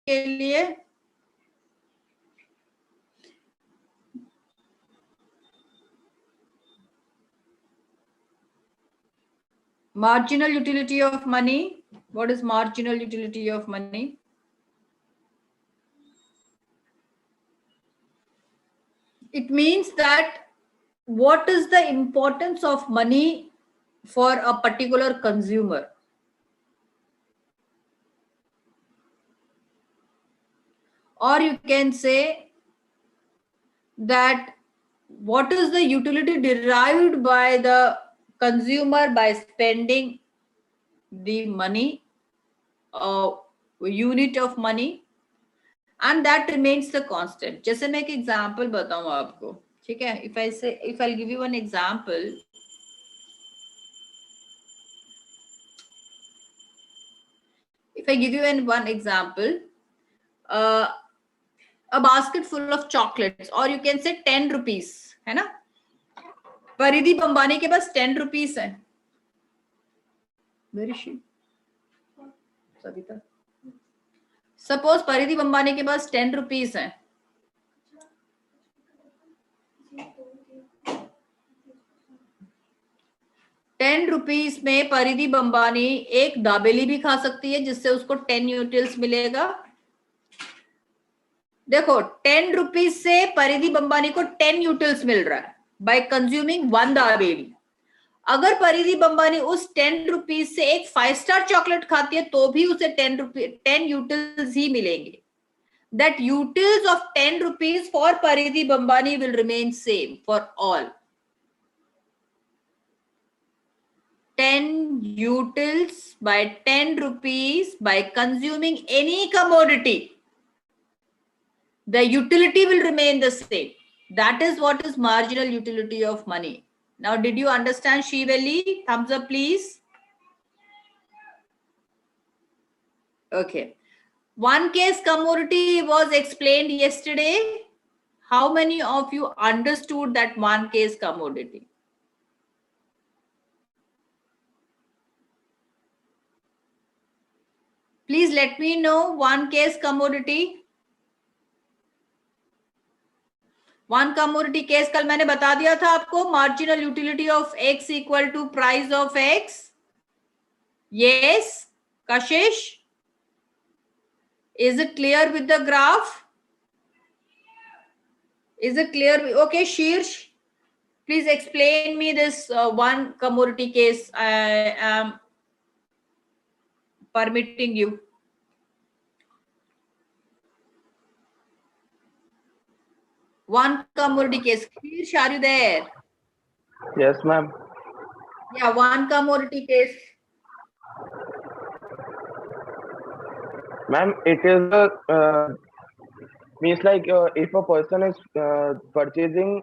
के लिए marginal utility of money. What is marginal utility of money? It means that what is the importance of money for a particular consumer. Or you can say that what is the utility derived by the consumer by spending the money, unit of money, and that remains the constant. जैसे मैं एक example बताऊं आपको, ठीक है? If I'll give you an example, if I give you one example, a basket full of chocolates, or you can say 10 rupees, है ना? परिदीप अंबानी के पास 10 rupees है. Where is she? Savita. Suppose परिदीप Ambani के पास 10 rupees है. ₹10 में परिदीप अंबानी एक दाबेली भी खा सकती है जिससे उसको 10 यूटिल्स मिलेगा. देखो, 10 रुपीज से परिदीप अंबानी को 10 यूटिल्स मिल रहा है बाय कंज्यूमिंग 1 दाबेली. अगर परिदीप अंबानी उस 10 रुपीज से एक 5 स्टार चॉकलेट खाती है तो भी उसे 10 यूटिल्स ही मिलेंगे. That utils of 10 rupees for Paridip Ambani will remain same for all. 10 utils by 10 rupees by consuming any commodity. The utility will remain the same. That is what is marginal utility of money. Now, did you understand, Shiveli? Thumbs up, please. Okay. One case commodity was explained yesterday. How many of you understood that one case commodity? Please let me know one case commodity. One commodity case कल मैंने बता दिया था आपको. Marginal utility of X equal to price of X. Yes Kashish, is it clear with the graph? Is it clear? Okay, Shirsh, please explain me this one commodity case. I am permitting you. One commodity case. Shirsh, are you there? Yes, ma'am. Yeah, one commodity case. Ma'am, it is a means like if a person is purchasing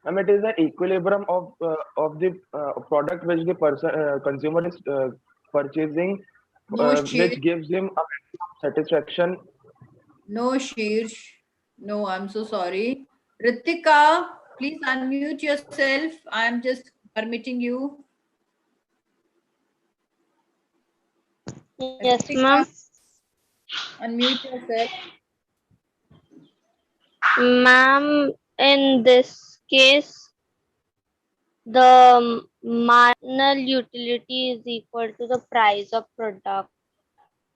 ma'am, it is the equilibrium of the product which the person consumer is purchasing, which gives him a satisfaction. No, Shirsh. No, I'm so sorry. Ritika, please unmute yourself. I'm just permitting you. Yes, ma'am. Unmute yourself. Ma'am, in this case, the marginal utility is equal to the price of product.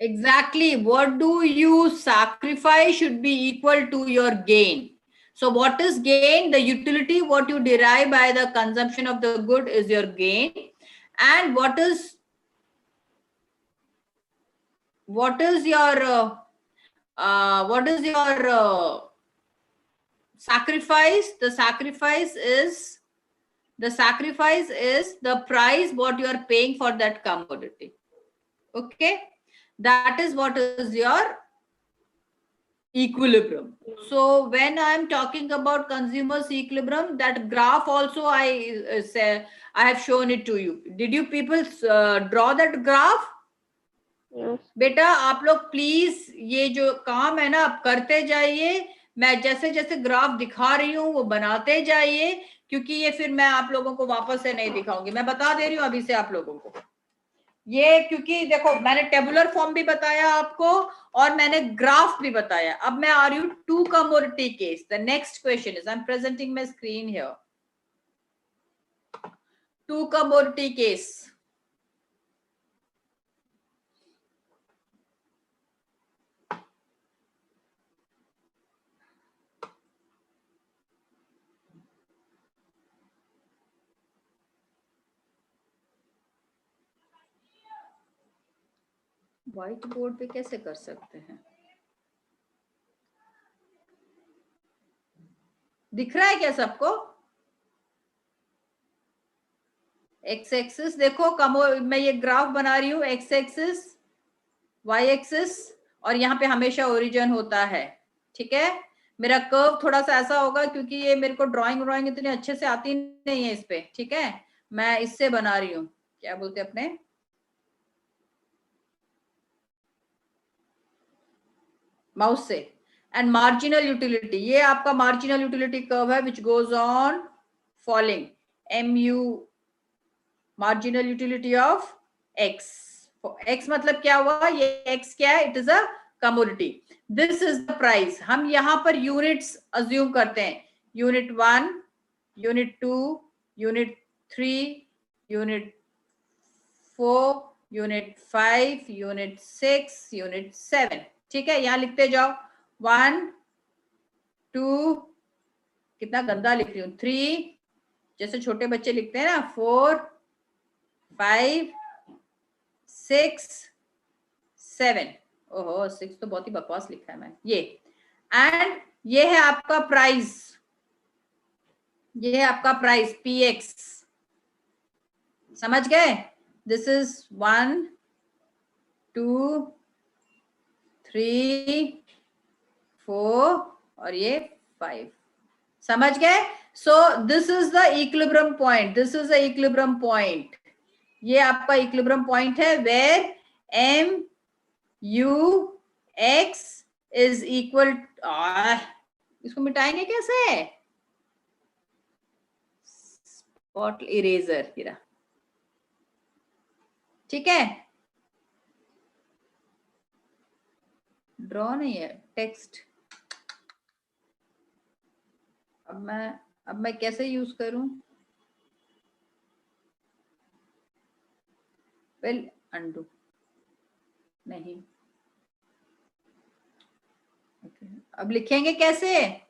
Exactly. What do you sacrifice should be equal to your gain. So what is gain? The utility, what you derive by the consumption of the good is your gain. And what is your sacrifice? The sacrifice is the price what you are paying for that commodity. Okay, that is what is your equilibrium. So when I am talking about consumers equilibrium, that graph also I have shown it to you. Did you people draw that graph? Yes. बेटा आप लोग please ये जो काम है ना आप करते जाइए. मैं जैसे जैसे ग्राफ दिखा रही हूँ वो बनाते जाइए, क्योंकि ये फिर मैं आप लोगों को वापस से नहीं दिखाऊंगी, मैं बता दे रही हूँ अभी से आप लोगों को ये, क्योंकि देखो मैंने टेबुलर फॉर्म भी बताया आपको और मैंने ग्राफ भी बताया। अब मैं आ रही हूँ two commodity case. The next question is, I am presenting my screen here, two commodity case. White board पे कैसे कर सकते हैं? दिख रहा है क्या सबको? एक्स एक्सिस देखो, मैं ये ग्राफ बना रही हूँ, एक्स एक्सिस, वाई एक्सिस, और यहाँ पे हमेशा ओरिजिन होता है। ठीक है, मेरा कर्व थोड़ा सा ऐसा होगा क्योंकि ये मेरे को ड्राइंग इतनी अच्छे से आती नहीं है इस पे। ठीक है, मैं इससे बना रही हूँ, क्या बोलते हैं अपने, माउस से। एंड मार्जिनल यूटिलिटी, ये आपका मार्जिनल यूटिलिटी कर्व है which goes on falling, MU, marginal utility of x. X मतलब क्या हुआ, ये एक्स क्या है, it is a commodity. This is the price. हम यहाँ पर यूनिट्स अज्यूम करते हैं, unit 1, unit 2, unit 3, unit 4, unit 5, unit 6, unit 7। ठीक है, यहां लिखते जाओ, 1, 2, कितना गंदा लिख रही हूँ, 3, जैसे छोटे बच्चे लिखते हैं ना, 4, 5, 6, 7। ओहो, 6 तो बहुत ही बकवास लिखा है मैंने ये। एंड ये है आपका प्राइस, ये है आपका प्राइस PX। समझ गए? दिस इज 1, 2, 3, 4 और ये 5। समझ गए? So this is the equilibrium point, this is the equilibrium point. ये आपका इक्विलिब्रियम पॉइंट है वेयर MUX इज इक्वल, इसको मिटाएंगे कैसे, स्पॉट इरेजर गिरा। ठीक है, ड्रॉ नहीं है, टेक्स्ट। अब मैं कैसे यूज करूं, वेल अंडू नहीं, अब लिखेंगे कैसे,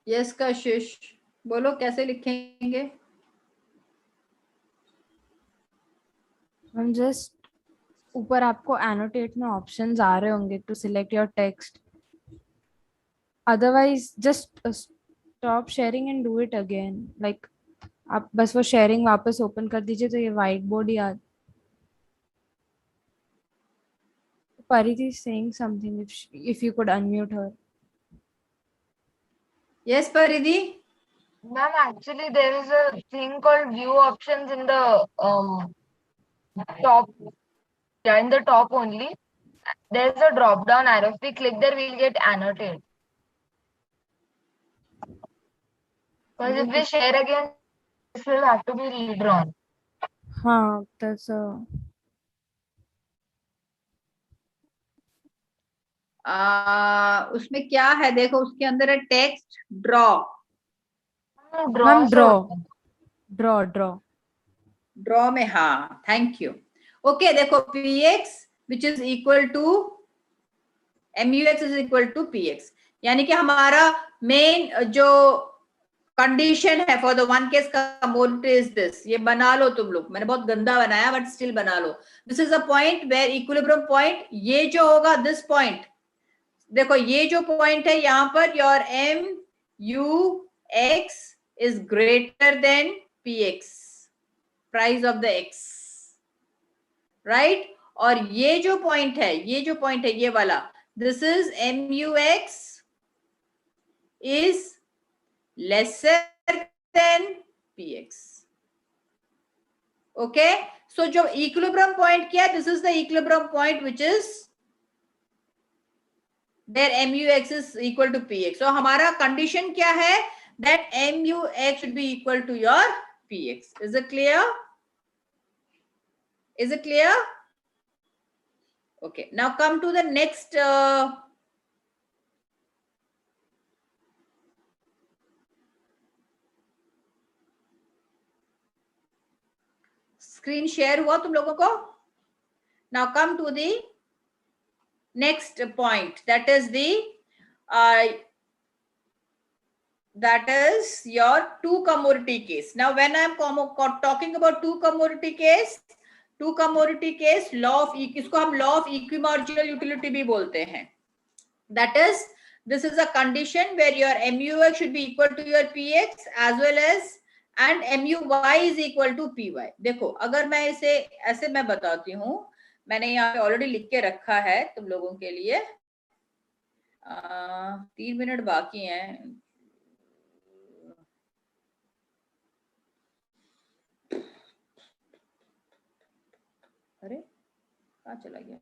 यस कशिश बोलो कैसे लिखेंगे। हम जस्ट ऊपर आपको एनोटेट में ऑप्शंस आ रहे होंगे to select your text, otherwise just stop sharing and do it again. Like आप बस वो शेयरिंग वापस ओपन कर दीजिए तो ये व्हाइट बोर्ड ही आ। Pariti is saying something, if you could unmute her. Yes Paridhi, Ma'am, actually there is a thing called view options in the top. Yeah, in the top only. There's a drop down arrow. If we click there, we'll get annotate. Because if we share again, this will have to be redrawn. हाँ, that's a उसमें क्या है देखो, उसके अंदर है text draw. Ma'am draw में, हाँ थैंक यू। ओके देखो, PX which is equal to MUX is equal to PX, यानी कि हमारा मेन जो कंडीशन है for the one case commodity is this. ये बना लो तुम लोग, मैंने बहुत गंदा बनाया बट स्टिल बना लो। This is a point where equilibrium point, ये जो होगा दिस पॉइंट, देखो ये जो पॉइंट है यहाँ पर, your MUX is greater than PX, price of the X, right. और ये जो पॉइंट है, ये वाला, this is MUX is lesser than px. Okay, so जो equilibrium point क्या है, this is the equilibrium point which is where mux is equal to px. So हमारा condition क्या है, that mux should be equal to your px. Is it clear? Is it clear? Okay, now come to the next screen share हुआ तुम लोगों को? Now come to the next point, that is your two commodity case. Now when I am talking about two commodity case, law of इसको हम law of equimarginal utility भी बोलते हैं. That is, this is a condition where your mux should be equal to your px as well as and muy is equal to py. देखो, अगर मैं इसे ऐसे मैं बताती हूँ, मैंने यहाँ पे ऑलरेडी लिख के रखा है तुम लोगों के लिए. 3 मिनट बाकी हैं. अरे कहाँ चला गया?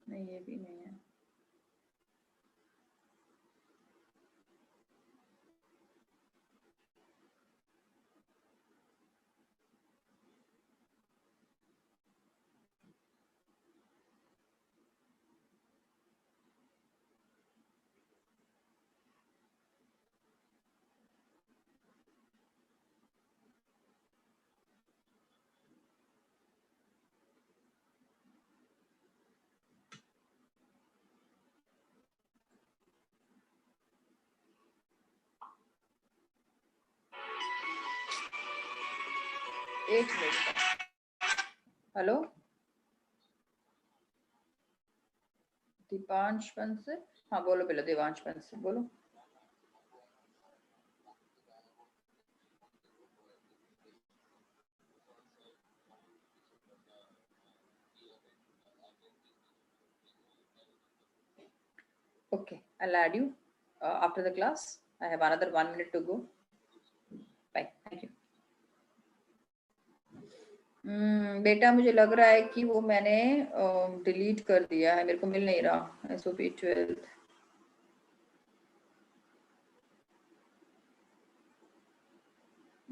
नहीं, ये भी नहीं है. एक मिनट. हेलो दीपांश पंस, हाँ बोलो पहले. देवांश पंस बोलो. Okay, I'll add you after the class. I have another 1 minute to go. Bye. Thank you. बेटा मुझे लग रहा है कि वो मैंने डिलीट कर दिया है, मेरे को मिल नहीं रहा SOP 12.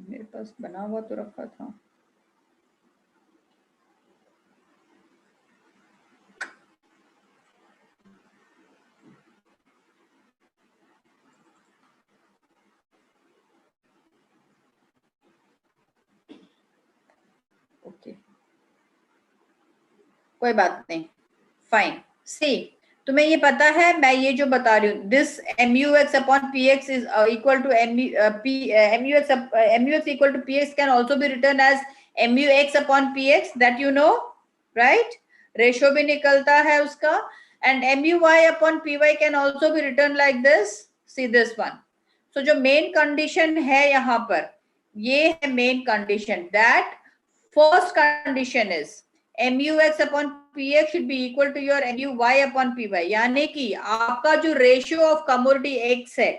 मेरे पास बना हुआ तो रखा था. ओके, कोई बात नहीं. फाइन. सी, तुम्हें ये पता है, मैं ये जो बता रही हूँ, this mux upon px is equal to mux equal to px can also be written as mux upon px, that you know, right? Ratio भी निकलता है उसका. and muy upon py can also be written like this. See this one. So जो main condition है यहाँ पर, ये है main condition, that first condition is mux upon px should be equal to your muy upon py. यानी कि आपका जो रेशियो ऑफ कमोडिटी x है,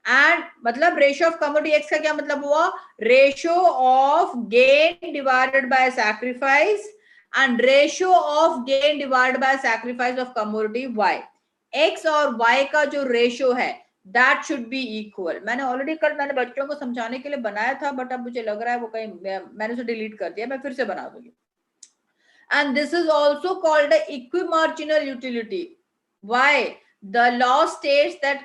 एंड मतलब रेशियो ऑफ कमोडिटी x का क्या मतलब हुआ, ratio of gain divided by sacrifice and ratio of gain divided by sacrifice of commodity y. x और y का जो रेशियो है, that should be equal. मैंने ऑलरेडी कल मैंने बच्चों को समझाने के लिए बनाया था, बट अब मुझे लग रहा है वो कहीं मैंने उसे डिलीट कर दिया, मैं फिर से बना दूंगी. And this is also called a equimarginal utility. Why? The law states that